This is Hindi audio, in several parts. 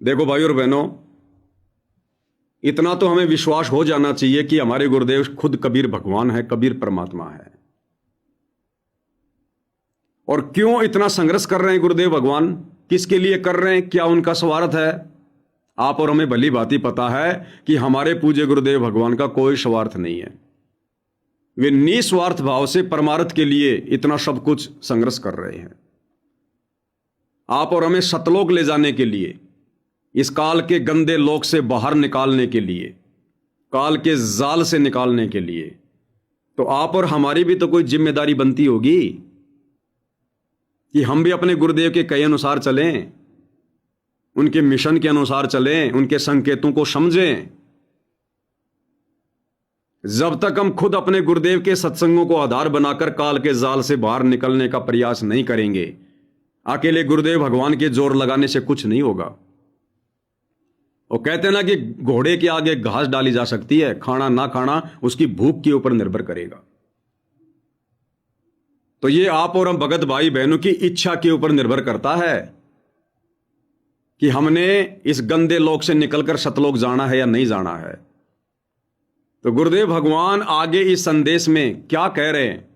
देखो भाई और बहनों, इतना तो हमें विश्वास हो जाना चाहिए कि हमारे गुरुदेव खुद कबीर भगवान है, कबीर परमात्मा है। और क्यों इतना संघर्ष कर रहे हैं गुरुदेव भगवान, किसके लिए कर रहे हैं, क्या उनका स्वार्थ है? आप और हमें भली भांति पता है कि हमारे पूज्य गुरुदेव भगवान का कोई स्वार्थ नहीं है। वे निस्वार्थ भाव से परमार्थ के लिए इतना सब कुछ संघर्ष कर रहे हैं। आप और हमें सतलोक ले जाने के लिए, इस काल के गंदे लोक से बाहर निकालने के लिए, काल के जाल से निकालने के लिए, तो आप और हमारी भी तो कोई जिम्मेदारी बनती होगी कि हम भी अपने गुरुदेव के कहे अनुसार चलें, उनके मिशन के अनुसार चलें, उनके संकेतों को समझें। जब तक हम खुद अपने गुरुदेव के सत्संगों को आधार बनाकर काल के जाल से बाहर निकलने का प्रयास नहीं करेंगे, अकेले गुरुदेव भगवान के जोर लगाने से कुछ नहीं होगा। वो कहते हैं ना कि घोड़े के आगे घास डाली जा सकती है, खाना ना खाना उसकी भूख के ऊपर निर्भर करेगा। तो ये आप और हम भगत भाई बहनों की इच्छा के ऊपर निर्भर करता है कि हमने इस गंदे लोक से निकलकर सतलोक जाना है या नहीं जाना है। तो गुरुदेव भगवान आगे इस संदेश में क्या कह रहे हैं?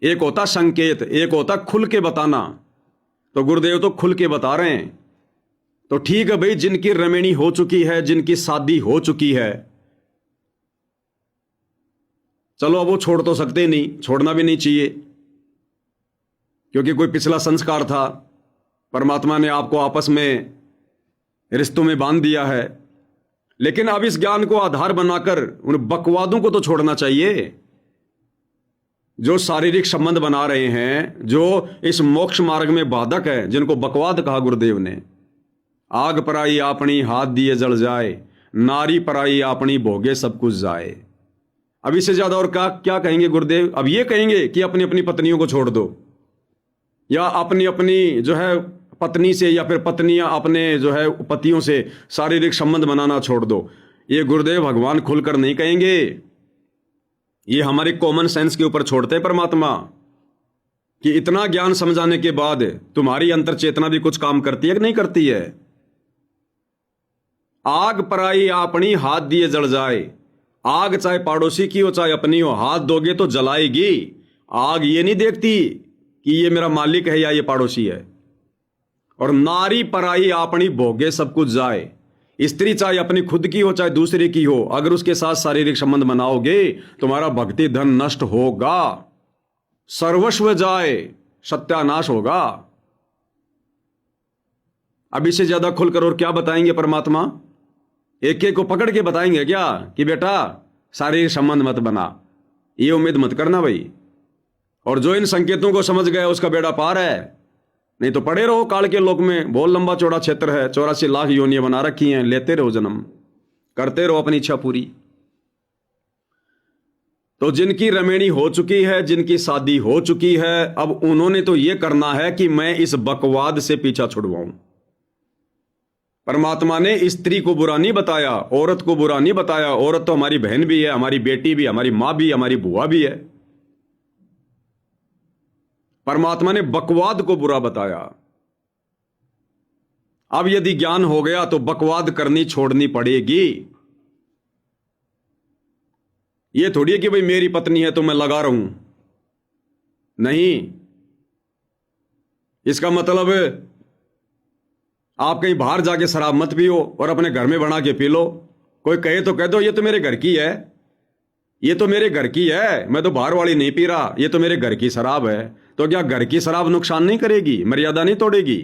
एक होता संकेत, एक होता खुल के बताना। तो गुरुदेव तो खुल के बता रहे हैं। तो ठीक है भाई, जिनकी रमेणी हो चुकी है, जिनकी शादी हो चुकी है, चलो अब वो छोड़ तो सकते नहीं, छोड़ना भी नहीं चाहिए, क्योंकि कोई पिछला संस्कार था, परमात्मा ने आपको आपस में रिश्तों में बांध दिया है। लेकिन अब इस ज्ञान को आधार बनाकर उन बकवादों को तो छोड़ना चाहिए जो शारीरिक संबंध बना रहे हैं, जो इस मोक्ष मार्ग में बाधक है, जिनको बकवाद कहा गुरुदेव ने। आग पराई आपनी हाथ दिए जल जाए, नारी पराई आपनी भोगे सब कुछ जाए। अब इससे ज्यादा और क्या कहेंगे गुरुदेव? अब ये कहेंगे कि अपनी अपनी पत्नियों को छोड़ दो, या अपनी अपनी जो है पत्नी से, या फिर पत्नियां अपने जो है पतियों से शारीरिक संबंध बनाना छोड़ दो। ये गुरुदेव भगवान खुलकर नहीं कहेंगे। ये हमारे कॉमन सेंस के ऊपर छोड़ते हैं परमात्मा कि इतना ज्ञान समझाने के बाद तुम्हारी अंतर चेतना भी कुछ काम करती है कि नहीं करती है? आग पराई अपनी हाथ दिए जल जाए। आग चाहे पड़ोसी की हो चाहे अपनी हो, हाथ दोगे तो जलाएगी। आग ये नहीं देखती कि ये मेरा मालिक है या ये पड़ोसी है। और नारी पराई अपनी भोगे सब कुछ जाए। स्त्री चाहे अपनी खुद की हो चाहे दूसरे की हो, अगर उसके साथ शारीरिक संबंध बनाओगे तुम्हारा भक्ति धन नष्ट होगा, सर्वस्व जाए, सत्यानाश होगा। अब इससे ज्यादा खुलकर और क्या बताएंगे परमात्मा? एक एक को पकड़ के बताएंगे क्या कि बेटा शारीरिक संबंध मत बना, ये उम्मीद मत करना भाई। और जो इन संकेतों को समझ गया उसका बेड़ा पार है, नहीं तो पड़े रहो काल के लोक में। बहुत लंबा चौड़ा क्षेत्र है, 84 लाख योनियां बना रखी हैं, लेते रहो जन्म, करते रहो अपनी इच्छा पूरी। तो जिनकी रमेणी हो चुकी है, जिनकी शादी हो चुकी है, अब उन्होंने तो यह करना है कि मैं इस बकवाद से पीछा छुड़वाऊं। परमात्मा ने स्त्री को बुरा नहीं बताया, औरत को बुरा नहीं बताया। औरत तो हमारी बहन भी है, हमारी बेटी भी, हमारी मां भी, हमारी बुआ भी है। परमात्मा ने बकवाद को बुरा बताया। अब यदि ज्ञान हो गया तो बकवाद करनी छोड़नी पड़ेगी। यह थोड़ी है कि भाई मेरी पत्नी है तो मैं लगा रहा हूं, नहीं। इसका मतलब आप कहीं बाहर जाके शराब मत पियो और अपने घर में बना के पी लो। कोई कहे तो कह दो ये तो मेरे घर की है, ये तो मेरे घर की है, मैं तो बाहर वाली नहीं पी रहा, ये तो मेरे घर की शराब है। तो क्या घर की शराब नुकसान नहीं करेगी, मर्यादा नहीं तोड़ेगी?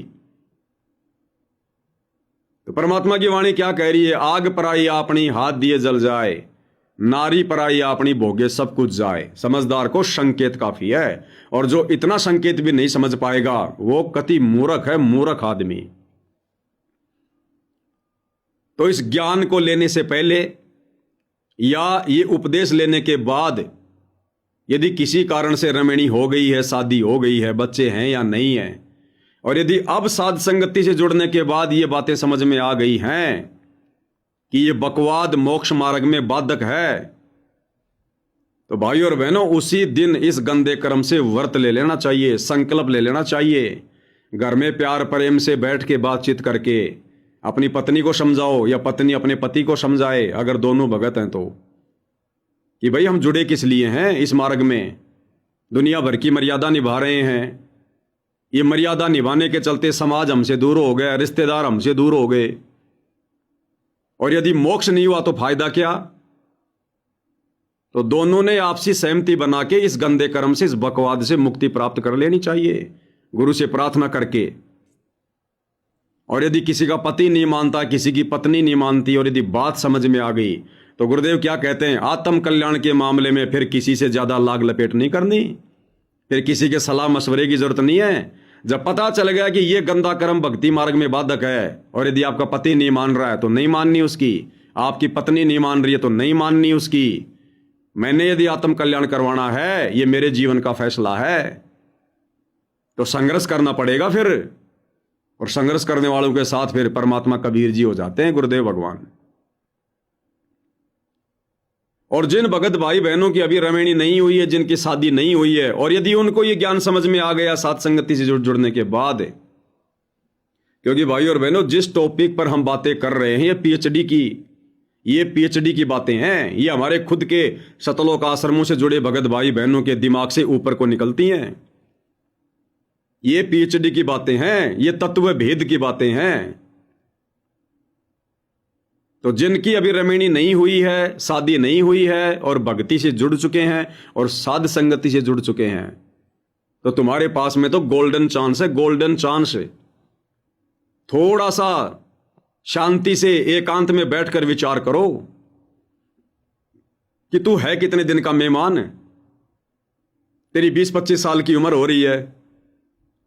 तो परमात्मा की वाणी क्या कह रही है? आग पराई अपनी हाथ दिए जल जाए, नारी पराई अपनी भोगे सब कुछ जाए। समझदार को संकेत काफी है, और जो इतना संकेत भी नहीं समझ पाएगा वो कति मूर्ख है, मूर्ख आदमी। तो इस ज्ञान को लेने से पहले या ये उपदेश लेने के बाद यदि किसी कारण से रमणी हो गई है, शादी हो गई है, बच्चे हैं या नहीं है, और यदि अब साध संगति से जुड़ने के बाद ये बातें समझ में आ गई हैं कि ये बकवाद मोक्ष मार्ग में बाधक है, तो भाई और बहनों उसी दिन इस गंदे कर्म से व्रत ले लेना चाहिए, संकल्प ले लेना चाहिए। घर में प्यार प्रेम से बैठ के बातचीत करके अपनी पत्नी को समझाओ या पत्नी अपने पति को समझाए, अगर दोनों भगत हैं तो, कि भाई हम जुड़े किस लिए हैं इस मार्ग में, दुनिया भर की मर्यादा निभा रहे हैं। ये मर्यादा निभाने के चलते समाज हमसे दूर हो गया, रिश्तेदार हमसे दूर हो गए, और यदि मोक्ष नहीं हुआ तो फायदा क्या। तो दोनों ने आपसी सहमति बना के इस गंदे कर्म से, इस बकवाद से मुक्ति प्राप्त कर लेनी चाहिए, गुरु से प्रार्थना करके। और यदि किसी का पति नहीं मानता, किसी की पत्नी नहीं मानती, और यदि बात समझ में आ गई, तो गुरुदेव क्या कहते हैं, आत्म कल्याण के मामले में फिर किसी से ज्यादा लाग लपेट नहीं करनी, फिर किसी के सलाह मशवरे की जरूरत नहीं है। जब पता चल गया कि यह गंदा कर्म भक्ति मार्ग में बाधक है, और यदि आपका पति नहीं मान रहा है तो नहीं माननी उसकी, आपकी पत्नी नहीं मान रही है तो नहीं माननी उसकी। मैंने यदि आत्म कल्याण करवाना है, ये मेरे जीवन का फैसला है, तो संघर्ष करना पड़ेगा फिर। और संघर्ष करने वालों के साथ फिर परमात्मा कबीर जी हो जाते हैं, गुरुदेव भगवान। और जिन भगत भाई बहनों की अभी रमेणी नहीं हुई है, जिनकी शादी नहीं हुई है, और यदि उनको ये ज्ञान समझ में आ गया साथ संगति से जुड़ने के बाद, क्योंकि भाई और बहनों जिस टॉपिक पर हम बातें कर रहे हैं, ये पीएचडी की बातें हैं, ये हमारे खुद के सतलोक आश्रमों से जुड़े भगत भाई बहनों के दिमाग से ऊपर को निकलती हैं। ये पीएचडी की बातें हैं, ये तत्व भेद की बातें हैं। तो जिनकी अभी रमेणी नहीं हुई है, शादी नहीं हुई है, और भक्ति से जुड़ चुके हैं और साध संगति से जुड़ चुके हैं, तो तुम्हारे पास में तो गोल्डन चांस है, गोल्डन चांस है। थोड़ा सा शांति से एकांत में बैठकर विचार करो कि तू है कितने दिन का मेहमान। तेरी 20-25 साल की उम्र हो रही है,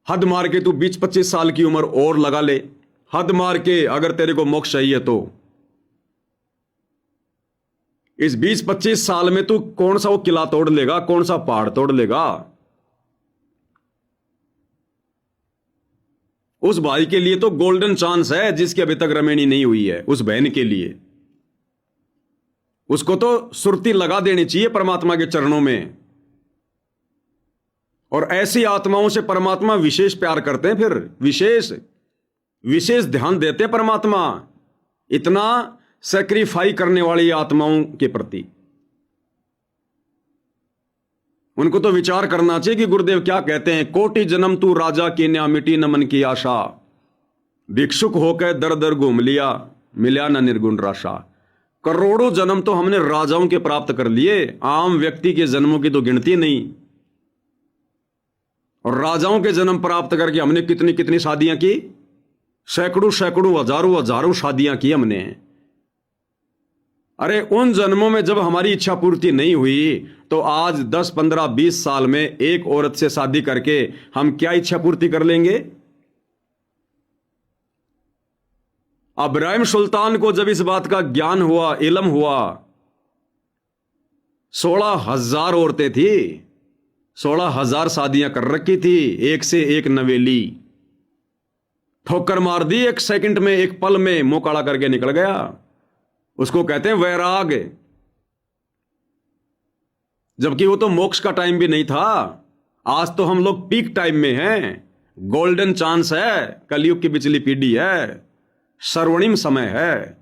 हद मार के तू 20-25 साल की उम्र और लगा ले, हद मार के, अगर तेरे को मोक्ष चाहिए तो। इस 20-25 साल में तू कौन सा वो किला तोड़ लेगा, कौन सा पहाड़ तोड़ लेगा। उस भाई के लिए तो गोल्डन चांस है, जिसकी अभी तक रमेणी नहीं हुई है, उस बहन के लिए। उसको तो सुरती लगा देनी चाहिए परमात्मा के चरणों में। और ऐसी आत्माओं से परमात्मा विशेष प्यार करते हैं, फिर विशेष ध्यान देते हैं परमात्मा, इतना सैक्रिफाई करने वाली आत्माओं के प्रति। उनको तो विचार करना चाहिए कि गुरुदेव क्या कहते हैं, कोटि जन्म तू राजा की न्या, मिटी न मन की आशा, भिक्षुक होकर दर दर घूम लिया, मिला न निर्गुण राशा। करोड़ों जन्म तो हमने राजाओं के प्राप्त कर लिए, आम व्यक्ति के जन्मों की तो गिनती नहीं। और राजाओं के जन्म प्राप्त करके हमने कितनी कितनी शादियां की, सैकड़ों हजारों शादियां की हमने। अरे उन जन्मों में जब हमारी इच्छा पूर्ति नहीं हुई, तो आज 10, 15, 20 साल में एक औरत से शादी करके हम क्या इच्छा पूर्ति कर लेंगे। इब्राहिम सुल्तान को जब इस बात का ज्ञान हुआ, इल्म हुआ, 16,000 औरतें थी, 16,000 शादियां कर रखी थी, एक से एक नवेली। ठोकर मार दी एक सेकंड में, एक पल में मुंह काला करके निकल गया। उसको कहते हैं वैराग। जबकि वो तो मोक्ष का टाइम भी नहीं था। आज तो हम लोग पीक टाइम में हैं, गोल्डन चांस है, कलयुग की बिचली पीढ़ी है, सर्वणिम समय है।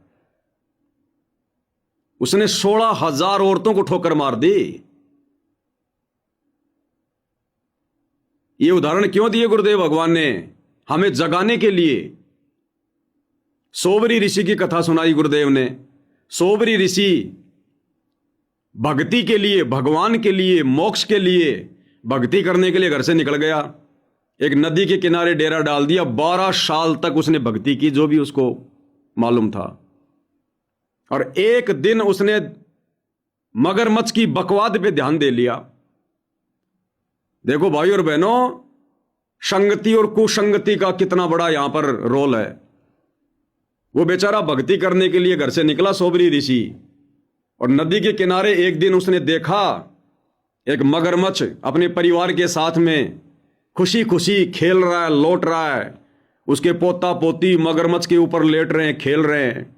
उसने 16,000 औरतों को ठोकर मार दी। ये उदाहरण क्यों दिए गुरुदेव भगवान ने? हमें जगाने के लिए। सोबरी ऋषि की कथा सुनाई गुरुदेव ने। सोबरी ऋषि भक्ति के लिए, भगवान के लिए, मोक्ष के लिए, भक्ति करने के लिए घर से निकल गया। एक नदी के किनारे डेरा डाल दिया। 12 साल तक उसने भक्ति की, जो भी उसको मालूम था। और एक दिन उसने मगरमच्छ की बकवाद पे ध्यान दे लिया। देखो भाई और बहनों, संगति और कुसंगति का कितना बड़ा यहां पर रोल है। वो बेचारा भक्ति करने के लिए घर से निकला, सोबरी ऋषि, और नदी के किनारे एक दिन उसने देखा एक मगरमच्छ अपने परिवार के साथ में खुशी खुशी खेल रहा है, लौट रहा है। उसके पोता पोती मगरमच्छ के ऊपर लेट रहे हैं, खेल रहे हैं।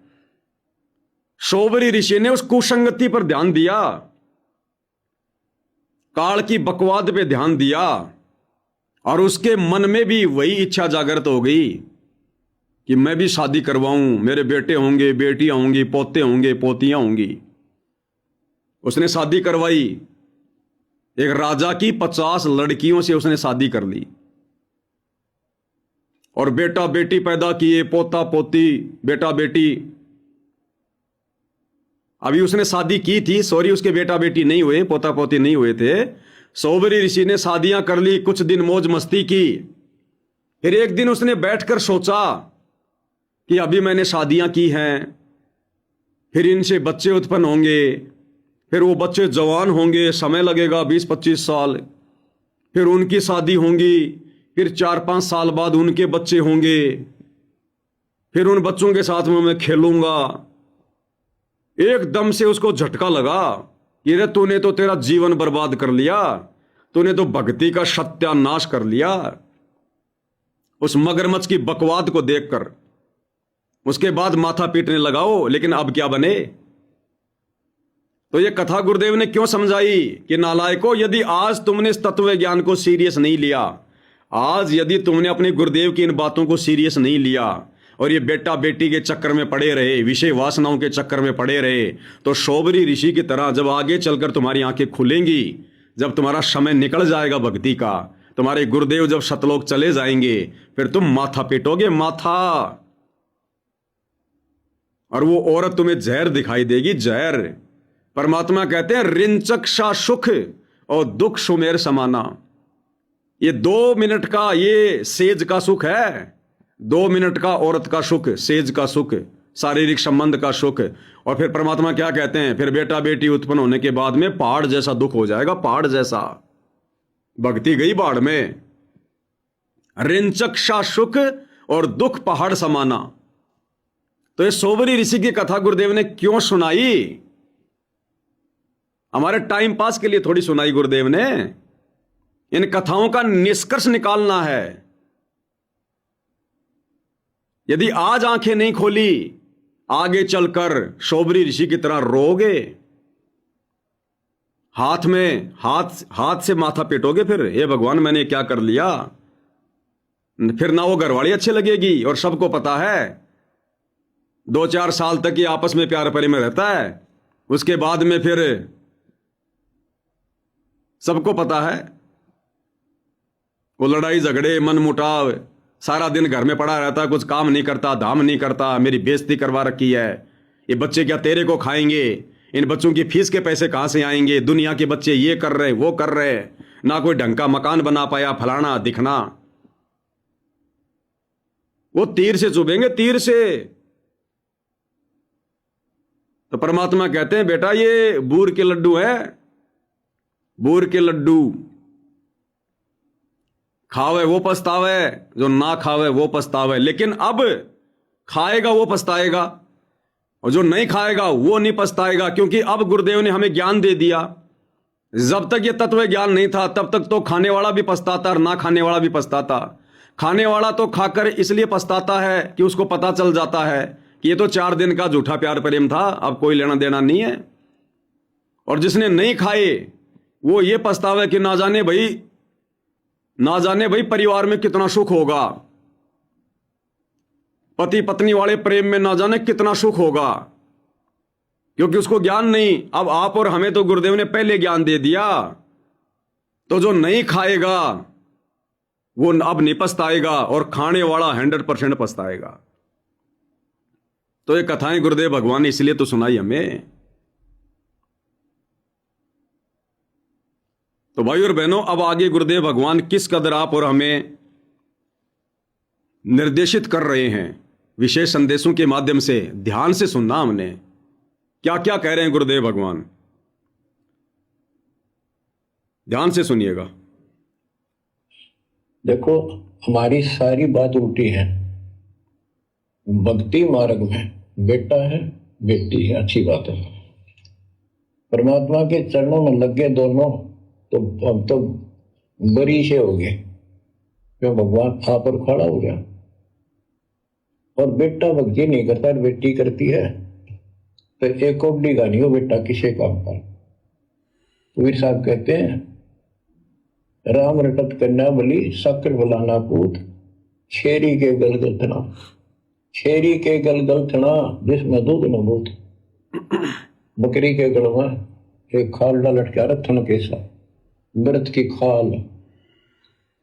सोबरी ऋषि ने उस कुसंगति पर ध्यान दिया, काल की बकवाद पे ध्यान दिया, और उसके मन में भी वही इच्छा जागृत हो गई कि मैं भी शादी करवाऊं, मेरे बेटे होंगे, बेटियां होंगी, पोते होंगे, पोतियां होंगी। उसने शादी करवाई। एक राजा की 50 लड़कियों से उसने शादी कर ली और बेटा बेटी पैदा किए, पोता पोती, बेटा बेटी। अभी उसने शादी की थी, सॉरी, उसके बेटा बेटी नहीं हुए, पोता पोती नहीं हुए थे। सोबरी ऋषि ने शादियां कर ली, कुछ दिन मौज मस्ती की। फिर एक दिन उसने बैठकर सोचा कि अभी मैंने शादियां की हैं, फिर इनसे बच्चे उत्पन्न होंगे, फिर वो बच्चे जवान होंगे, समय लगेगा 20-25 साल, फिर उनकी शादी होंगी, फिर 4-5 साल बाद उनके बच्चे होंगे, फिर उन बच्चों के साथ में मैं खेलूंगा। एकदम से उसको झटका लगा कि रे तूने तो तेरा जीवन बर्बाद कर लिया, तूने तो भक्ति का सत्यानाश कर लिया। उस मगरमच्छ की बकवाद को देखकर उसके बाद माथा पीटने लगाओ, लेकिन अब क्या बने। तो ये कथा गुरुदेव ने क्यों समझाई कि नालायको, यदि आज तुमने इस तत्व ज्ञान को सीरियस नहीं लिया, आज यदि तुमने अपने गुरुदेव की इन बातों को सीरियस नहीं लिया और ये बेटा बेटी के चक्कर में पड़े रहे, विषय वासनाओं के चक्कर में पड़े रहे, तो शौबरी ऋषि की तरह जब आगे चलकर तुम्हारी आंखें खुलेंगी, जब तुम्हारा समय निकल जाएगा भक्ति का, तुम्हारे गुरुदेव जब सतलोक चले जाएंगे, फिर तुम माथा पीटोगे, माथा। और वो औरत तुम्हें जहर दिखाई देगी, जहर। परमात्मा कहते हैं रिंचक सा सुख और दुख सुमेर समाना। ये 2 मिनट का ये सेज का सुख है, 2 मिनट का औरत का सुख, सेज का सुख, शारीरिक संबंध का सुख। और फिर परमात्मा क्या कहते हैं, फिर बेटा बेटी उत्पन्न होने के बाद में पहाड़ जैसा दुख हो जाएगा, पहाड़ जैसा। भक्ति गई बाढ़ में। रिंचक सा सुख और दुख पहाड़ समाना। तो ये सोबरी ऋषि की कथा गुरुदेव ने क्यों सुनाई? हमारे टाइम पास के लिए थोड़ी सुनाई गुरुदेव ने। इन कथाओं का निष्कर्ष निकालना है। यदि आज आंखें नहीं खोली, आगे चलकर सोबरी ऋषि की तरह रोगे, हाथ से माथा पीटोगे। फिर हे भगवान मैंने क्या कर लिया। फिर ना वो घरवाली अच्छी लगेगी, और सबको पता है 2-4 साल तक ये आपस में प्यार प्रेम में रहता है, उसके बाद में फिर सबको पता है वो लड़ाई झगड़े मन मुटाव, सारा दिन घर में पड़ा रहता, कुछ काम नहीं करता, धाम नहीं करता, मेरी बेइज्जती करवा रखी है। ये बच्चे क्या तेरे को खाएंगे, इन बच्चों की फीस के पैसे कहां से आएंगे, दुनिया के बच्चे ये कर रहे वो कर रहे, ना कोई ढंग का मकान बना पाया, फलाना दिखना। वो तीर से चुभेंगे, तीर से। तो परमात्मा कहते हैं बेटा ये बूर के लड्डू है, बूर के लड्डू। खावे वो पछतावे, जो ना खावे वो पछतावे। लेकिन अब खाएगा वो पछताएगा, और जो नहीं खाएगा वो नहीं पछताएगा, क्योंकि अब गुरुदेव ने हमें ज्ञान दे दिया। जब तक ये तत्व ज्ञान नहीं था तब तक तो खाने वाला भी पछताता और ना खाने वाला भी पछताता। खाने वाला तो खाकर इसलिए पछताता है कि उसको पता चल जाता है कि ये तो 4 दिन का झूठा प्यार प्रेम था, अब कोई लेना देना नहीं है। और जिसने नहीं खाए वो ये पछतावे कि ना जाने भाई परिवार में कितना सुख होगा, पति पत्नी वाले प्रेम में ना जाने कितना सुख होगा, क्योंकि उसको ज्ञान नहीं। अब आप और हमें तो गुरुदेव ने पहले ज्ञान दे दिया। तो जो नहीं खाएगा वो अब नहीं पछताएगा, और खाने वाला 100% पछताएगा। तो ये कथाएं गुरुदेव भगवान ने इसलिए तो सुनाई हमें। तो भाई और बहनों, अब आगे गुरुदेव भगवान किस कदर आप और हमें निर्देशित कर रहे हैं विशेष संदेशों के माध्यम से, ध्यान से सुनना। हमने क्या क्या कह रहे हैं गुरुदेव भगवान, ध्यान से सुनिएगा। देखो हमारी सारी बात उल्टी है। भक्ति मार्ग में बेटा है बेटी है, अच्छी बात है। परमात्मा के चरणों में लग गए दोनों, तो अब तो बरी से हो गए, क्यों भगवान आप पर खड़ा हो गया। और बेटा भक्ति नहीं करता, बेटी करती है, तो एक कोबड़ी का नहीं हो बेटा किसे काम का। कबीर साहब कहते हैं राम रटत कन्या बलि शक्र बलाना पूत, छेरी के गलगल थना, छेरी के गलगल थना जिसमें दूध न भूत। बकरी के गल में एक खाल लटका रखा न केसा, व्रत की खाल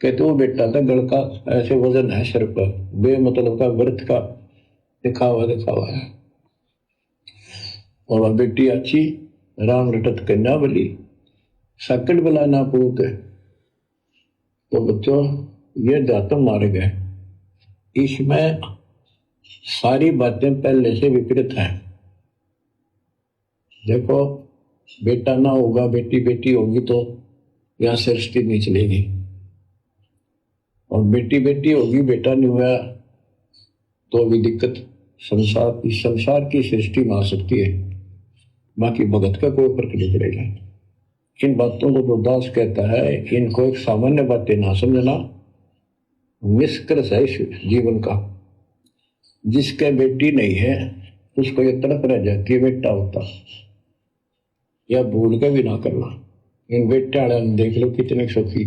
के तू बेटा था गल का ऐसे वजन है सिर पर, बेमतलब का व्रत का दिखावा दिखावा है। और वह बेटी अच्छी राम रटत कन्या बलि सकट बलाना पूत। तो बच्चों ये दातम मारे गए, इसमें सारी बातें पहले से विपरीत हैं। देखो बेटा ना होगा बेटी बेटी होगी तो यहाँ सृष्टि नहीं चलेगी, और बेटी बेटी होगी बेटा नहीं हुआ तो भी दिक्कत संसार की सृष्टि में आ सकती है। बाकी भगत का कोई फर्क नहीं पड़ेगा। इन बातों को जो दास कहता है इनको एक सामान्य बातें ना समझना, निष्कर्ष है इस जीवन का। जिसके बेटी नहीं है उसको ये तड़प रह जाती है बेटा होता, या भूल के भी ना करना। इन बेटे वाले देख लो कितने सुखी,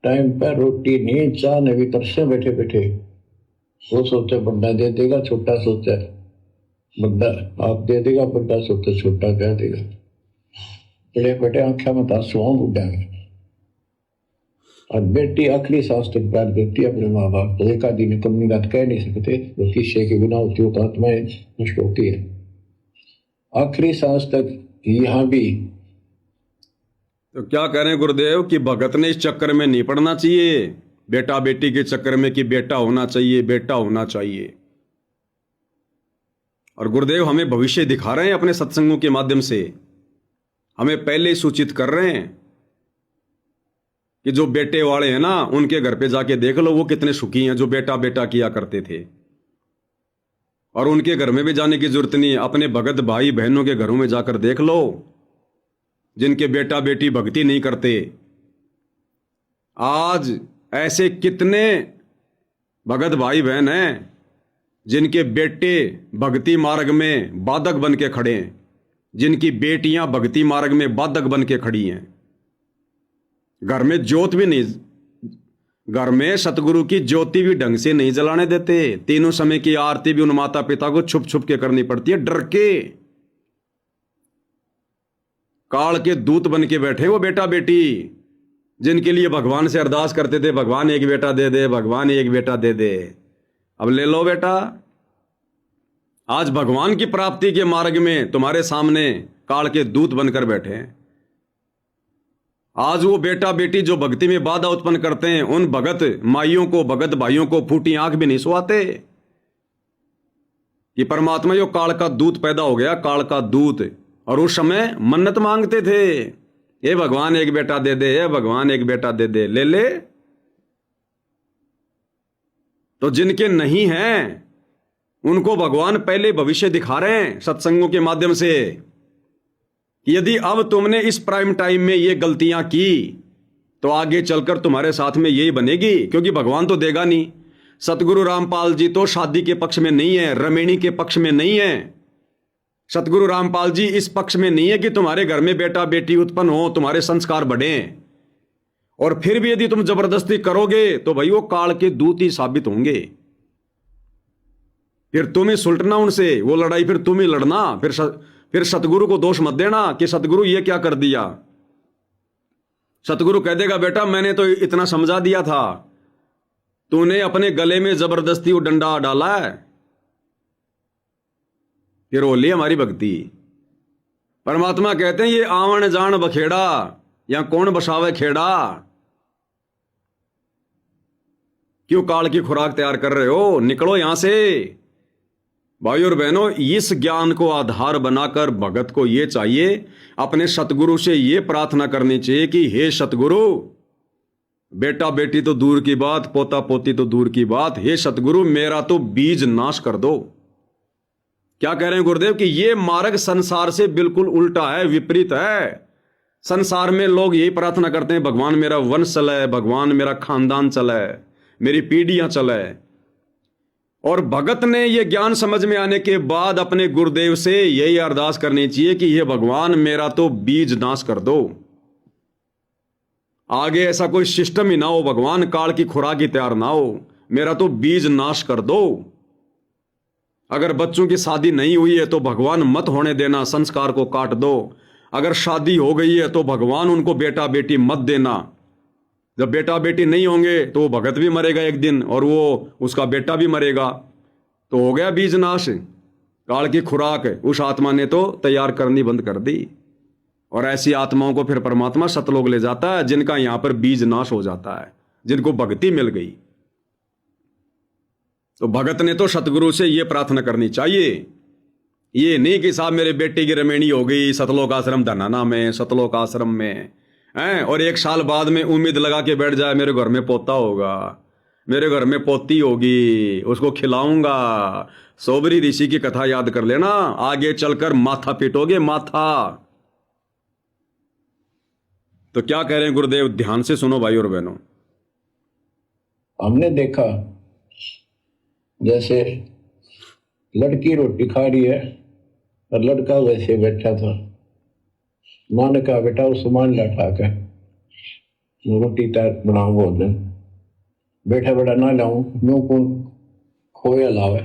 टाइम पर रोटी नहीं चाह नहीं भी तरसे बैठे बैठे। वो सोचते बड़ा दे देगा, छोटा सोचता बड़ा आप दे देगा, बड़ा सोचता छोटा कह देगा। बड़े बेटे आंखें में आंसू बुढ़ा में, और बेटी आखिरी सांस तक प्यार देती है अपने माँ बाप को। एक आदि ने कमी बात कह नहीं सकते, जो किस्से के बिना होती हो तो आत्माएं नष्ट होती है। आखिरी सांस तक यहाँ भी। तो क्या कह रहे हैं गुरुदेव कि भगत ने इस चक्कर में नहीं पड़ना चाहिए, बेटा बेटी के चक्कर में कि बेटा होना चाहिए बेटा होना चाहिए। और गुरुदेव हमें भविष्य दिखा रहे हैं अपने सत्संगों के माध्यम से, हमें पहले ही सूचित कर रहे हैं कि जो बेटे वाले हैं ना उनके घर पे जाके देख लो वो कितने सुखी हैं, जो बेटा बेटा किया करते थे। और उनके घर में भी जाने की जरूरत नहीं है, अपने भगत भाई बहनों के घरों में जाकर देख लो जिनके बेटा बेटी भक्ति नहीं करते। आज ऐसे कितने भगत भाई बहन हैं जिनके बेटे भक्ति मार्ग में बाधक बन के खड़े हैं, जिनकी बेटियां भक्ति मार्ग में बाधक बन के खड़ी हैं। घर में ज्योत भी नहीं, घर में सतगुरु की ज्योति भी ढंग से नहीं जलाने देते। तीनों समय की आरती भी उन माता पिता को छुप छुप के करनी पड़ती है, डर के। काल के दूत बन के बैठे वो बेटा बेटी, जिनके लिए भगवान से अरदास करते थे, भगवान एक बेटा दे दे, भगवान एक बेटा दे दे। अब ले लो बेटा। आज भगवान की प्राप्ति के मार्ग में तुम्हारे सामने काल के दूत बनकर बैठे हैं। आज वो बेटा बेटी जो भक्ति में बाधा उत्पन्न करते हैं, उन भगत माइयों को भगत भाइयों को फूटी आंख भी नहीं सुहाते कि परमात्मा यो काल का दूत पैदा हो गया, काल का दूत। और उस समय मन्नत मांगते थे, ये भगवान एक बेटा दे दे, ये भगवान एक बेटा दे दे, ले ले। तो जिनके नहीं हैं उनको भगवान पहले भविष्य दिखा रहे हैं सत्संगों के माध्यम से कि यदि अब तुमने इस प्राइम टाइम में ये गलतियां की तो आगे चलकर तुम्हारे साथ में यही बनेगी। क्योंकि भगवान तो देगा नहीं। सतगुरु रामपाल जी तो शादी के पक्ष में नहीं है, रमेणी के पक्ष में नहीं है। सतगुरु रामपाल जी इस पक्ष में नहीं है कि तुम्हारे घर में बेटा बेटी उत्पन्न हो, तुम्हारे संस्कार बढ़े। और फिर भी यदि तुम जबरदस्ती करोगे तो भाई वो काल के दूत ही साबित होंगे। फिर तुम ही सुलटना उनसे, वो लड़ाई फिर तुम ही लड़ना। फिर सतगुरु को दोष मत देना कि सतगुरु ये क्या कर दिया। सतगुरु कह देगा बेटा मैंने तो इतना समझा दिया था, तूने अपने गले में जबरदस्ती वो डंडा डाला है। फिर होली हमारी भक्ति। परमात्मा कहते हैं ये आवन जान बखेड़ा, या कौन बसावे खेड़ा। क्यों काल की खुराक तैयार कर रहे हो, निकलो यहां से। भाई और बहनों, इस ज्ञान को आधार बनाकर भगत को यह चाहिए, अपने सतगुरु से यह प्रार्थना करनी चाहिए कि हे सतगुरु, बेटा बेटी तो दूर की बात, पोता पोती तो दूर की बात, हे सतगुरु मेरा तो बीज नाश कर दो। क्या कह रहे हैं गुरुदेव कि यह मार्ग संसार से बिल्कुल उल्टा है, विपरीत है। संसार में लोग यही प्रार्थना करते हैं, भगवान मेरा वंश चले, भगवान मेरा खानदान चले, मेरी पीढ़ियां चले। और भगत ने यह ज्ञान समझ में आने के बाद अपने गुरुदेव से यही अरदास करनी चाहिए कि हे भगवान मेरा तो बीज नाश कर दो। आगे ऐसा कोई सिस्टम ही ना हो, भगवान काल की खुराक ही तैयार ना हो, मेरा तो बीज नाश कर दो। अगर बच्चों की शादी नहीं हुई है तो भगवान मत होने देना, संस्कार को काट दो। अगर शादी हो गई है तो भगवान उनको बेटा बेटी मत देना। जब बेटा बेटी नहीं होंगे तो वो भगत भी मरेगा एक दिन और वो उसका बेटा भी मरेगा, तो हो गया बीज नाश। काल की खुराक उस आत्मा ने तो तैयार करनी बंद कर दी, और ऐसी आत्माओं को फिर परमात्मा सतलोक ले जाता है जिनका यहां पर बीज नाश हो जाता है, जिनको भक्ति मिल गई। तो भगत ने तो सतगुरु से यह प्रार्थना करनी चाहिए, ये नहीं कि साहब मेरे बेटे की रमेणी हो गई सतलोक आश्रम धनाना में, सतलोक आश्रम में हैं, और 1 साल बाद में उम्मीद लगा के बैठ जाए मेरे घर में पोता होगा, मेरे घर में पोती होगी, उसको खिलाऊंगा। सोबरी ऋषि की कथा याद कर लेना, आगे चलकर माथा पीटोगे माथा। तो क्या कह रहे हैं गुरुदेव, ध्यान से सुनो भाई और बहनों। हमने देखा जैसे लड़की रोटी खा रही है और लड़का वैसे बैठा था, माँ ने कहा बेटा उस सामान लटा कर रोटी तैयार बनाओ भोजन। बैठा बेटा ना लाऊं यूं कौन खोया लावे।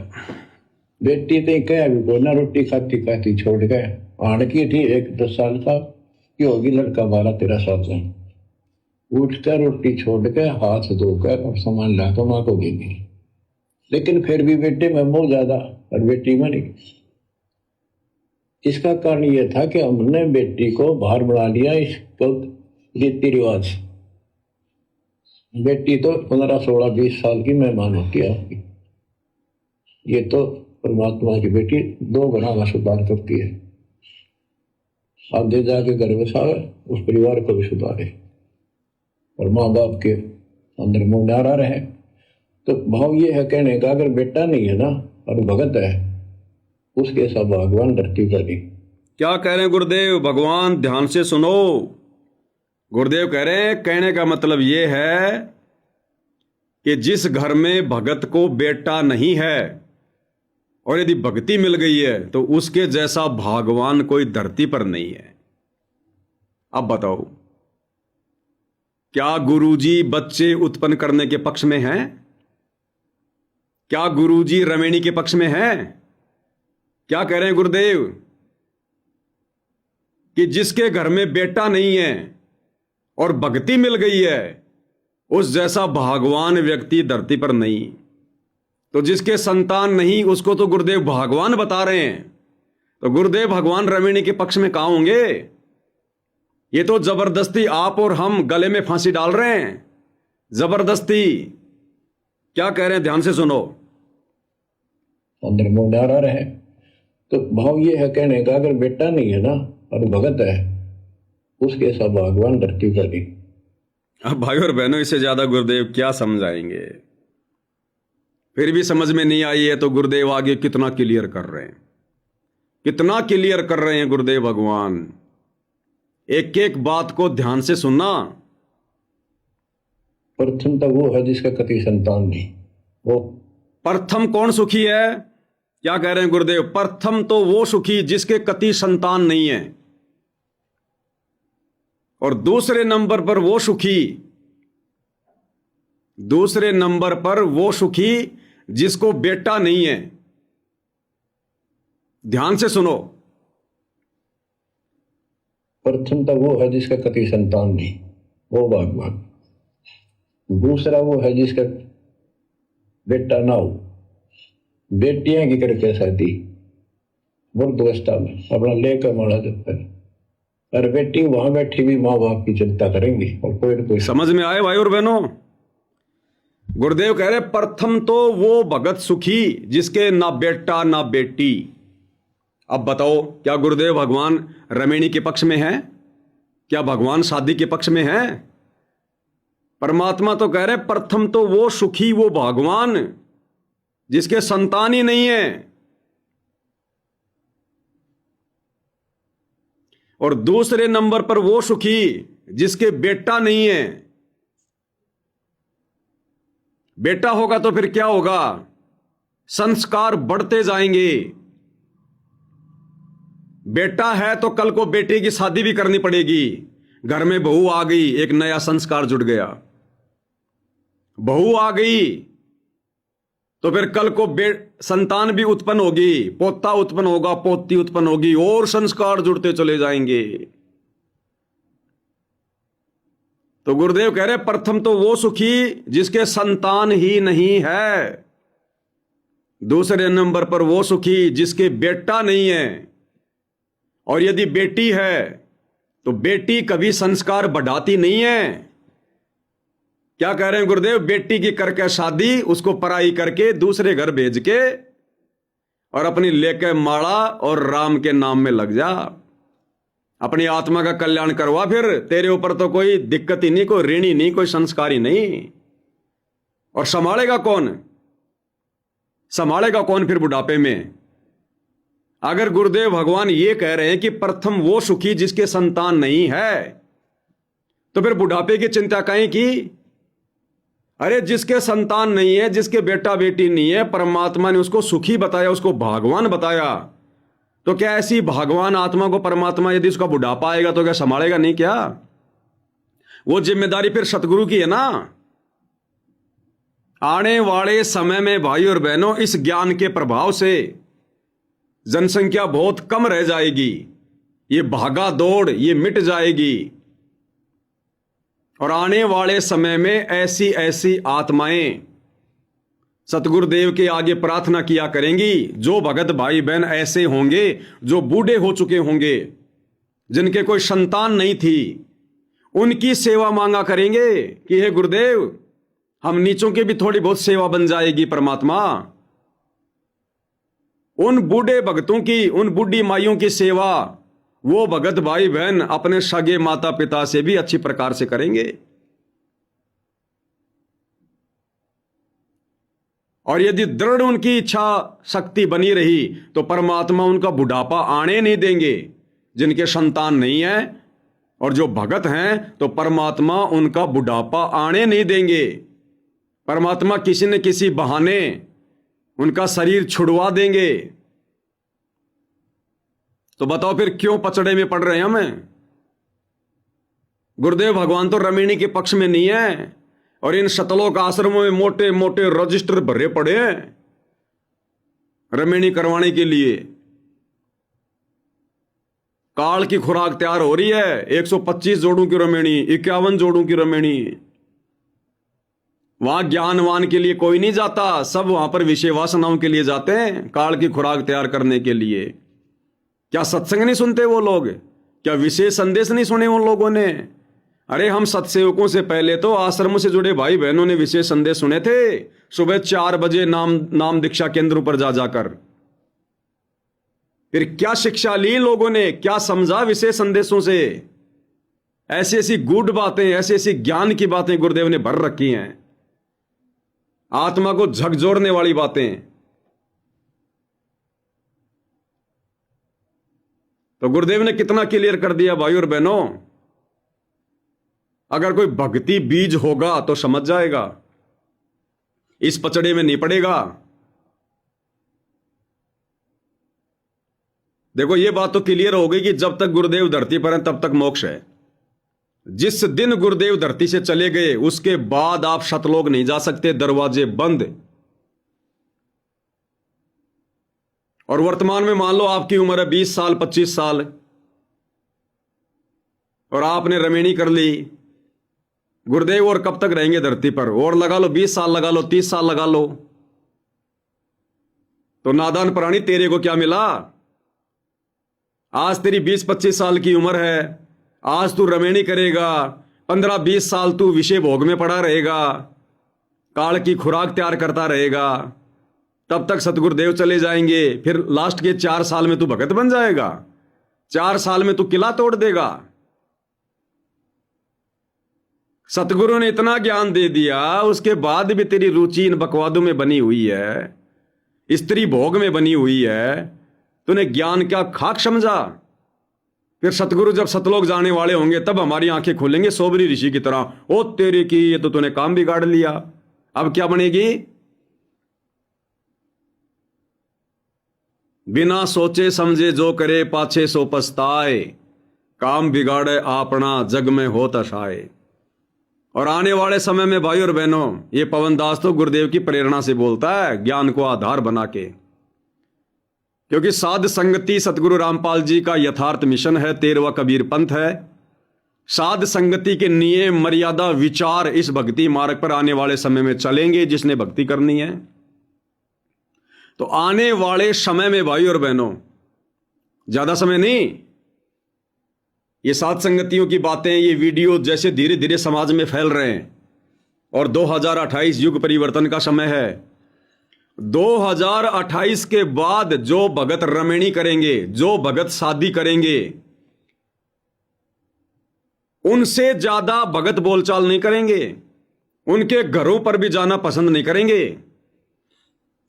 बेटी तो कह भी को ना रोटी खाती खाती छोड़ गए, आड़ की थी 1-10 साल का की होगी, लड़का 12-13 साल का। उठकर रोटी छोड़ के हाथ धोकर और सामान ला तो माँ को दे दी, लेकिन फिर भी बेटे में मोह ज्यादा और बेटी में नहीं। इसका कारण यह था कि हमने बेटी को बाहर बना लिया इसको रीति रिवाज। बेटी तो 15-16-20 साल की मेहमान होती है आपकी, ये तो परमात्मा की बेटी 2 गुना का सुधार करती है। आगे जाके घर बसावे, उस परिवार को भी सुधारे और माँ बाप के अंदर मुंह नारा रहे। तो भाव ये है कहने का, अगर बेटा नहीं है ना और भगत है, उसके सब भगवान धरती पर नहीं। क्या कह रहे हैं गुरुदेव, भगवान ध्यान से सुनो। गुरुदेव कह रहे हैं, कहने का मतलब ये है कि जिस घर में भगत को बेटा नहीं है और यदि भक्ति मिल गई है तो उसके जैसा भगवान कोई धरती पर नहीं है। अब बताओ, क्या गुरुजी बच्चे उत्पन्न करने के पक्ष में हैं? क्या गुरुजी रमेणी के पक्ष में हैं? क्या कह रहे हैं गुरुदेव कि जिसके घर में बेटा नहीं है और भक्ति मिल गई है, उस जैसा भगवान व्यक्ति धरती पर नहीं। तो जिसके संतान नहीं उसको तो गुरुदेव भगवान बता रहे हैं, तो गुरुदेव भगवान रमेणी के पक्ष में कहां होंगे? ये तो जबरदस्ती आप और हम गले में फांसी डाल रहे हैं, जबरदस्ती। क्या कह रहे हैं, ध्यान से सुनो। अंदर मुंह नारा रहे, तो भाव ये है कहने का, अगर बेटा नहीं है ना और भगत है, उसके सब भगवान धरती पर नहीं। अब भाई और बहनों, इससे ज्यादा गुरुदेव क्या समझाएंगे? फिर भी समझ में नहीं आई है तो गुरुदेव आगे कितना क्लियर कर रहे हैं, कितना क्लियर कर रहे हैं गुरुदेव भगवान। एक एक बात को ध्यान से सुनना। प्रथम तो वो है जिसका कति संतान नहीं। वो प्रथम कौन सुखी है? क्या कह रहे हैं गुरुदेव? प्रथम तो वो सुखी जिसके कति संतान नहीं है, और दूसरे नंबर पर वो सुखी, दूसरे नंबर पर वो सुखी जिसको बेटा नहीं है। ध्यान से सुनो। प्रथम तो वो है जिसका कति संतान नहीं, वो भगवान। दूसरा वो है जिसका बेटा ना हो, बेटियां की करके शादी वृद्धावस्था में अपना लेकर मारा जाता है, और बेटी वहां बैठी भी माँ बाप की चिंता करेंगी और कोई न कोई। समझ में आए भाई और बहनों? गुरुदेव कह रहे प्रथम तो वो भगत सुखी जिसके ना बेटा ना बेटी। अब बताओ, क्या गुरुदेव भगवान रमेणी के पक्ष में है? क्या भगवान शादी के पक्ष में है? परमात्मा तो कह रहे प्रथम तो वो सुखी, वो भगवान जिसके संतान ही नहीं है, और दूसरे नंबर पर वो सुखी जिसके बेटा नहीं है। बेटा होगा तो फिर क्या होगा? संस्कार बढ़ते जाएंगे। बेटा है तो कल को बेटे की शादी भी करनी पड़ेगी, घर में बहू आ गई, एक नया संस्कार जुड़ गया। बहू आ गई तो फिर कल को संतान भी उत्पन्न होगी, पोता उत्पन्न होगा, पोती उत्पन्न होगी, और संस्कार जुड़ते चले जाएंगे। तो गुरुदेव कह रहे प्रथम तो वो सुखी जिसके संतान ही नहीं है, दूसरे नंबर पर वो सुखी जिसके बेटा नहीं है, और यदि बेटी है तो बेटी कभी संस्कार बढ़ाती नहीं है। क्या कह रहे हैं गुरुदेव? बेटी की करके शादी, उसको पराई करके दूसरे घर भेज के और अपनी लेके माड़ा और राम के नाम में लग जा, अपनी आत्मा का कल्याण करवा, फिर तेरे ऊपर तो कोई दिक्कत ही नहीं, कोई ऋण ही नहीं, कोई संस्कार ही नहीं। और संभालेगा कौन? संभालेगा कौन फिर बुढ़ापे में? अगर गुरुदेव भगवान ये कह रहे हैं कि प्रथम वो सुखी जिसके संतान नहीं है, तो फिर बुढ़ापे की चिंता काहे की? अरे जिसके संतान नहीं है, जिसके बेटा बेटी नहीं है, परमात्मा ने उसको सुखी बताया, उसको भगवान बताया, तो क्या ऐसी भगवान आत्मा को परमात्मा यदि उसका बुढ़ापा आएगा तो क्या संभालेगा नहीं? क्या वो जिम्मेदारी फिर सतगुरु की है ना। आने वाले समय में भाई और बहनों, इस ज्ञान के प्रभाव से जनसंख्या बहुत कम रह जाएगी, ये भागा दौड़ ये मिट जाएगी, और आने वाले समय में ऐसी ऐसी आत्माएं सतगुरुदेव के आगे प्रार्थना किया करेंगी। जो भगत भाई बहन ऐसे होंगे जो बूढ़े हो चुके होंगे, जिनके कोई संतान नहीं थी, उनकी सेवा मांगा करेंगे कि हे गुरुदेव, हम नीचों की भी थोड़ी बहुत सेवा बन जाएगी परमात्मा। उन बूढ़े भगतों की, उन बूढ़ी माइयों की सेवा वो भगत भाई बहन अपने सगे माता पिता से भी अच्छी प्रकार से करेंगे। और यदि दृढ़ उनकी इच्छा शक्ति बनी रही तो परमात्मा उनका बुढ़ापा आने नहीं देंगे। जिनके संतान नहीं है और जो भगत हैं तो परमात्मा उनका बुढ़ापा आने नहीं देंगे। परमात्मा किसी न किसी बहाने उनका शरीर छुड़वा देंगे। तो बताओ फिर क्यों पचड़े में पड़ रहे हैं हमें? गुरुदेव भगवान तो रमिणी के पक्ष में नहीं है, और इन शतलोक आश्रमों में मोटे मोटे रजिस्टर भरे पड़े हैं रमिणी करवाने के लिए। काल की खुराक तैयार हो रही है, 125 जोड़ों की रमिणी, 51 जोड़ों की रमिणी। वहां ज्ञानवान के लिए कोई नहीं जाता, सब वहां पर विषय वासनाओं के लिए जाते हैं, काल की खुराक तैयार करने के लिए। क्या सत्संग नहीं सुनते वो लोग? क्या विशेष संदेश नहीं सुने उन लोगों ने? अरे हम सत्सेवकों से पहले तो आश्रमों से जुड़े भाई बहनों ने विशेष संदेश सुने थे, सुबह 4 बजे नाम दीक्षा केंद्रों पर जाकर। फिर क्या शिक्षा ली लोगों ने, क्या समझा विशेष संदेशों से? ऐसी ऐसी गूढ़ बातें, ऐसी ऐसी ज्ञान की बातें गुरुदेव ने भर रखी हैं, आत्मा को झकझोरने वाली बातें। तो गुरुदेव ने कितना क्लियर कर दिया भाई और बहनों। अगर कोई भक्ति बीज होगा तो समझ जाएगा, इस पचड़े में नहीं पड़ेगा। देखो ये बात तो क्लियर हो गई कि जब तक गुरुदेव धरती पर हैं तब तक मोक्ष है। जिस दिन गुरुदेव धरती से चले गए उसके बाद आप शतलोक नहीं जा सकते, दरवाजे बंद। और वर्तमान में मान लो आपकी उम्र है 20 साल 25 साल और आपने रमिणी कर ली, गुरुदेव और कब तक रहेंगे धरती पर? और लगा लो 20 साल लगा लो, 30 साल लगा लो, तो नादान प्राणी तेरे को क्या मिला? आज तेरी 20-25 साल की उम्र है, आज तू रमिणी करेगा, 15-20 साल तू विषय भोग में पड़ा रहेगा, काल की खुराक तैयार करता रहेगा, तब तक सतगुरुदेव चले जाएंगे। फिर लास्ट के 4 साल में तू भगत बन जाएगा, 4 साल में तू किला तोड़ देगा। सतगुरु ने इतना ज्ञान दे दिया, उसके बाद भी तेरी रुचि इन बकवादों में बनी हुई है, स्त्री भोग में बनी हुई है, तूने ज्ञान क्या खाक समझा? फिर सतगुरु जब सतलोक जाने वाले होंगे तब हमारी आंखें खुलेंगे सोबरी ऋषि की तरह, ओ तेरे की ये तो तूने काम बिगाड़ लिया, अब क्या बनेगी? बिना सोचे समझे जो करे पाछे सो पछताए, काम बिगाड़े आपना, जग में हो तशाए। और आने वाले समय में भाई और बहनों, ये पवन दास तो गुरुदेव की प्रेरणा से बोलता है, ज्ञान को आधार बना के। क्योंकि साध संगति सतगुरु रामपाल जी का यथार्थ मिशन है, 13वां कबीर पंथ है। साध संगति के नियम, मर्यादा, विचार इस भक्ति मार्ग पर आने वाले समय में चलेंगे जिसने भक्ति करनी है। तो आने वाले समय में भाई और बहनों, ज्यादा समय नहीं, ये साध संगतियों की बातें, ये वीडियो जैसे धीरे धीरे समाज में फैल रहे हैं, और 2028 युग परिवर्तन का समय है। 2028 के बाद जो भगत रमणी करेंगे, जो भगत शादी करेंगे, उनसे ज्यादा भगत बोलचाल नहीं करेंगे, उनके घरों पर भी जाना पसंद नहीं करेंगे।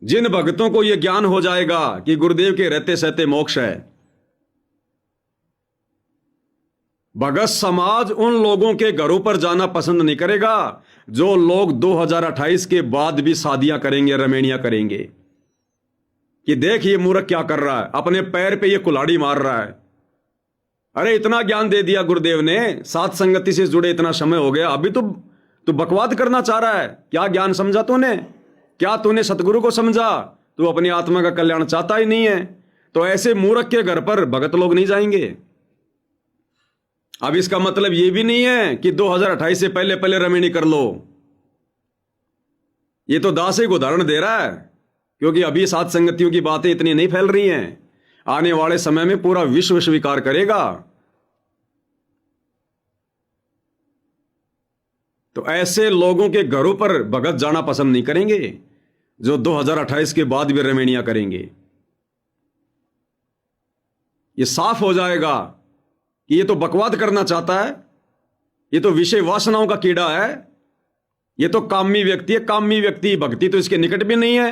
जिन भक्तों को यह ज्ञान हो जाएगा कि गुरुदेव के रहते सहते मोक्ष है, भगत समाज उन लोगों के घरों पर जाना पसंद नहीं करेगा जो लोग 2028 के बाद भी शादियां करेंगे, रमेणियां करेंगे। कि देख ये मूर्ख क्या कर रहा है, अपने पैर पे ये कुल्हाड़ी मार रहा है। अरे इतना ज्ञान दे दिया गुरुदेव ने, साथ संगति से जुड़े इतना समय हो गया, अभी तो बकवाद करना चाह रहा है। क्या ज्ञान समझा तूने? क्या तूने सतगुरु को समझा? तू अपनी आत्मा का कल्याण चाहता ही नहीं है। तो ऐसे मूर्ख के घर पर भगत लोग नहीं जाएंगे। अब इसका मतलब यह भी नहीं है कि 2028 से पहले पहले रमणी कर लो। यह तो दास एक उदाहरण दे रहा है, क्योंकि अभी साथ संगतियों की बातें इतनी नहीं फैल रही हैं। आने वाले समय में पूरा विश्व स्वीकार करेगा। तो ऐसे लोगों के घरों पर भगत जाना पसंद नहीं करेंगे जो 2028 के बाद भी रमणियां करेंगे। यह साफ हो जाएगा कि ये तो बकवाद करना चाहता है, ये तो विषय वासनाओं का कीड़ा है, ये तो कामी व्यक्ति है। कामी व्यक्ति, भक्ति तो इसके निकट भी नहीं है।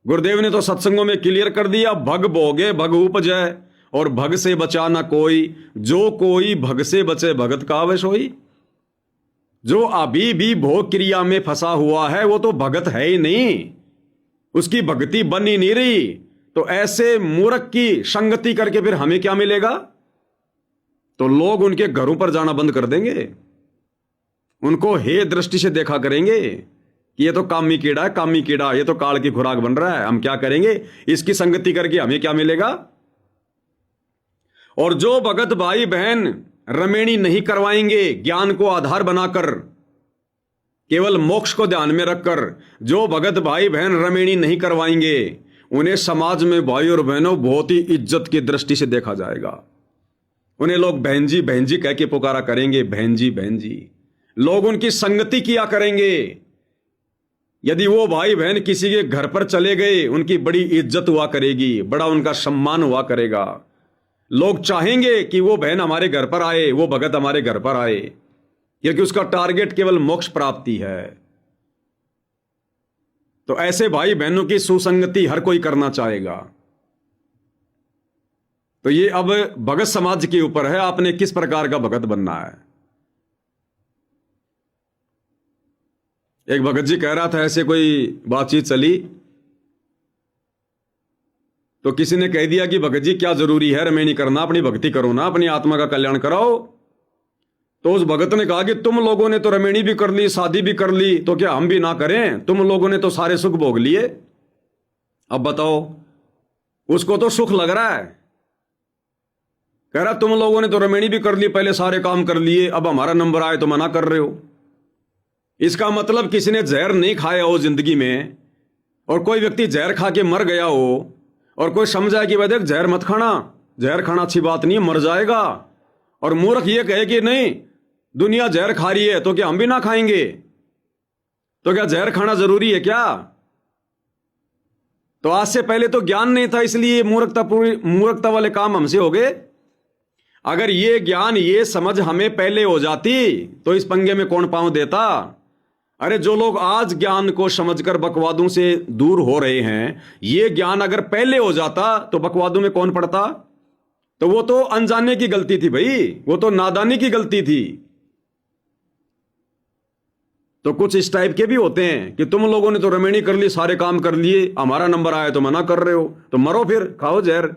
गुरुदेव ने तो सत्संगों में क्लियर कर दिया, भग भोगे भग उपजै, और भग से बचा ना कोई, जो कोई भग से बचे भगत का अवश्य होई। जो अभी भी भोग क्रिया में फंसा हुआ है वो तो भगत है ही नहीं, उसकी भक्ति बन ही नहीं रही। तो ऐसे मूर्ख की संगति करके फिर हमें क्या मिलेगा? तो लोग उनके घरों पर जाना बंद कर देंगे, उनको हे दृष्टि से देखा करेंगे कि ये तो कामी कीड़ा है, कामी कीड़ा, ये तो काल की खुराक बन रहा है, हम क्या करेंगे, इसकी संगति करके हमें क्या मिलेगा। और जो भगत भाई बहन रमेणी नहीं करवाएंगे, ज्ञान को आधार बनाकर, केवल मोक्ष को ध्यान में रखकर जो भगत भाई बहन रमेणी नहीं करवाएंगे, उन्हें समाज में भाई और बहनों बहुत ही इज्जत की दृष्टि से देखा जाएगा। उन्हें लोग बहन जी कह के पुकारा करेंगे, बहन जी। लोग उनकी संगति किया करेंगे। यदि वो भाई बहन किसी के घर पर चले गए, उनकी बड़ी इज्जत हुआ करेगी, बड़ा उनका सम्मान हुआ करेगा। लोग चाहेंगे कि वो बहन हमारे घर पर आए, वो भगत हमारे घर पर आए, क्योंकि उसका टारगेट केवल मोक्ष प्राप्ति है। तो ऐसे भाई बहनों की सुसंगति हर कोई करना चाहेगा। तो ये अब भगत समाज के ऊपर है, आपने किस प्रकार का भगत बनना है। एक भगत जी कह रहा था, ऐसे कोई बातचीत चली तो किसी ने कह दिया कि भगत जी क्या जरूरी है रमेणी करना, अपनी भक्ति करो ना, अपनी आत्मा का कल्याण कराओ। तो उस भगत ने कहा कि तुम लोगों ने तो रमेणी भी कर ली, शादी भी कर ली, तो क्या हम भी ना करें? तुम लोगों ने तो सारे सुख भोग लिए, अब बताओ। उसको तो सुख लग रहा है, कह रहा तुम लोगों ने तो रमेणी भी कर ली, पहले सारे काम कर लिए, अब हमारा नंबर आए तो मना कर रहे हो। इसका मतलब किसी ने जहर नहीं खाया हो जिंदगी में, और कोई व्यक्ति जहर खा के मर गया हो, और कोई समझा कि भाई देख जहर मत खाना, जहर खाना अच्छी बात नहीं, मर जाएगा। और मूर्ख ये कहे कि नहीं दुनिया जहर खा रही है तो क्या हम भी ना खाएंगे, तो क्या जहर खाना जरूरी है क्या? तो आज से पहले तो ज्ञान नहीं था, इसलिए मूर्खता वाले काम हमसे हो गए। अगर ये ज्ञान, ये समझ हमें पहले हो जाती तो इस पंगे में कौन पांव देता। अरे जो लोग आज ज्ञान को समझकर बकवादों से दूर हो रहे हैं, ये ज्ञान अगर पहले हो जाता तो बकवादों में कौन पड़ता? तो वो तो अनजाने की गलती थी भाई, वो तो नादानी की गलती थी। तो कुछ इस टाइप के भी होते हैं कि तुम लोगों ने तो रमेणी कर ली, सारे काम कर लिए, हमारा नंबर आया तो मना कर रहे हो, तो मरो फिर, खाओ जहर।